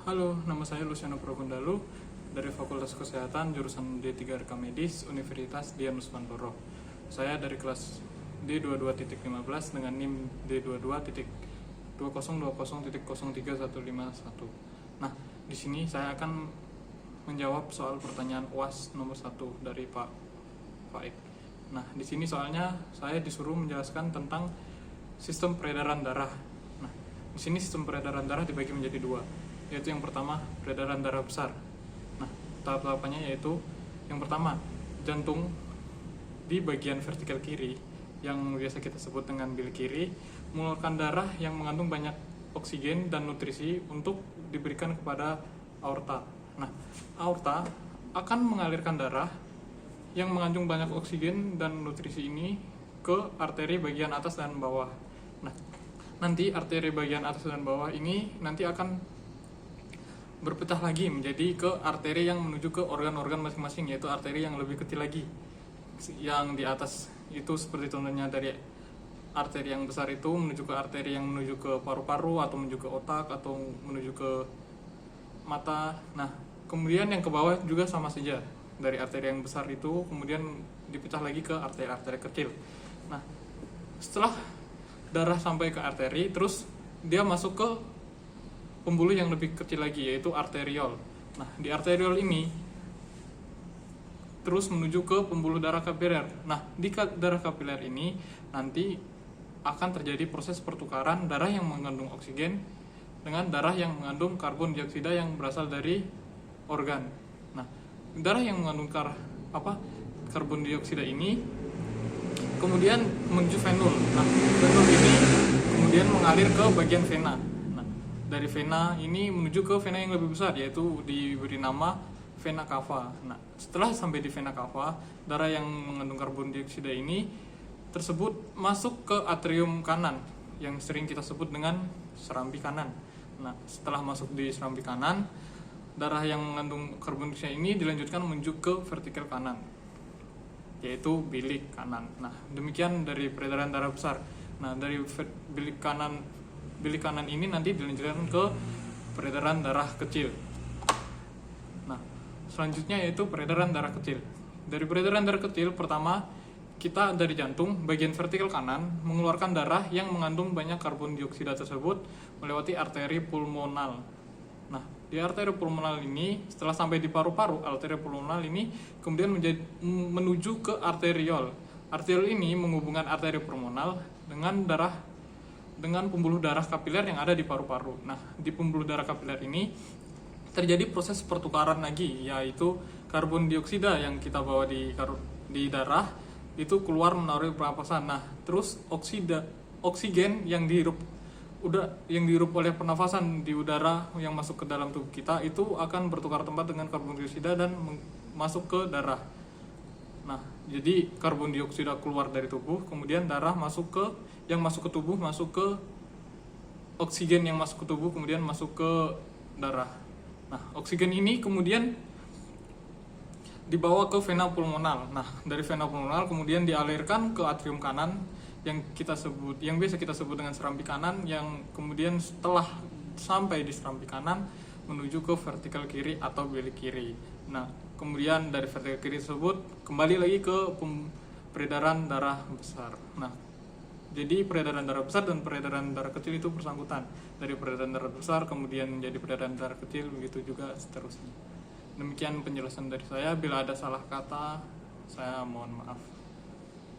Halo, nama saya Luciano Progundalu dari Fakultas Kesehatan jurusan D3 Rekam Medis Universitas Dian Nuswantoro. Saya dari kelas D22.15 dengan NIM D22.2020.03.151. Nah, di sini saya akan menjawab soal pertanyaan UAS nomor 1 dari Pak Faik. Nah, di sini soalnya saya disuruh menjelaskan tentang sistem peredaran darah. Nah, di sini sistem peredaran darah dibagi menjadi dua, yaitu yang pertama peredaran darah besar. Nah, tahap-tahapannya yaitu yang pertama, jantung di bagian vertikal kiri yang biasa kita sebut dengan bilik kiri mengeluarkan darah yang mengandung banyak oksigen dan nutrisi untuk diberikan kepada aorta. Nah, aorta akan mengalirkan darah yang mengandung banyak oksigen dan nutrisi ini ke arteri bagian atas dan bawah. Nah, nanti arteri bagian atas dan bawah ini nanti akan berpecah lagi menjadi ke arteri yang menuju ke organ-organ masing-masing, yaitu arteri yang lebih kecil lagi. Yang di atas itu seperti contohnya dari arteri yang besar itu menuju ke arteri yang menuju ke paru-paru atau menuju ke otak atau menuju ke mata. Nah, kemudian yang ke bawah juga sama saja. Dari arteri yang besar itu kemudian dipecah lagi ke arteri-arteri kecil. Nah, setelah darah sampai ke arteri, terus dia masuk ke pembuluh yang lebih kecil lagi, yaitu arteriol. Nah, di arteriol ini terus menuju ke pembuluh darah kapiler. Nah, di darah kapiler ini nanti akan terjadi proses pertukaran darah yang mengandung oksigen dengan darah yang mengandung karbon dioksida yang berasal dari organ. Nah, darah yang mengandung karbon dioksida ini kemudian menuju venul. Nah, venul ini kemudian mengalir ke bagian vena. Nah, dari vena ini menuju ke vena yang lebih besar, yaitu diberi nama vena cava. Nah, setelah sampai di vena cava, darah yang mengandung karbon dioksida ini tersebut masuk ke atrium kanan yang sering kita sebut dengan serambi kanan. Nah, setelah masuk di serambi kanan, darah yang mengandung karbon dioksida ini dilanjutkan menuju ke vertikal kanan, yaitu bilik kanan. Nah, demikian dari peredaran darah besar. Nah, dari bilik kanan ini nanti dilanjutkan ke peredaran darah kecil. Nah, selanjutnya yaitu peredaran darah kecil. Dari peredaran darah kecil, pertama kita dari jantung bagian vertikal kanan mengeluarkan darah yang mengandung banyak karbon dioksida tersebut melewati arteri pulmonal. Nah, di arteri pulmonal ini setelah sampai di paru-paru, arteri pulmonal ini kemudian menuju ke arteriol. Arteriol ini menghubungkan arteri pulmonal dengan pembuluh darah kapiler yang ada di paru-paru. Nah, di pembuluh darah kapiler ini terjadi proses pertukaran lagi, yaitu karbon dioksida yang kita bawa di darah itu keluar melalui pernapasan. Nah, terus oksigen yang dihirup oleh pernafasan di udara yang masuk ke dalam tubuh kita itu akan bertukar tempat dengan karbon dioksida dan masuk ke darah. Nah, jadi karbon dioksida keluar dari tubuh, kemudian darah masuk ke tubuh, masuk ke oksigen yang masuk ke tubuh, kemudian masuk ke darah. Nah, oksigen ini kemudian dibawa ke vena pulmonal. Nah, dari vena pulmonal kemudian dialirkan ke atrium kanan yang biasa kita sebut dengan serambi kanan, yang kemudian setelah sampai di serambi kanan menuju ke vertikal kiri atau bilik kiri. Nah, kemudian dari vertikal kiri tersebut kembali lagi ke peredaran darah besar. Nah, jadi peredaran darah besar dan peredaran darah kecil itu bersangkutan. Dari peredaran darah besar kemudian menjadi peredaran darah kecil, begitu juga seterusnya. Demikian penjelasan dari saya. Bila ada salah kata, saya mohon maaf.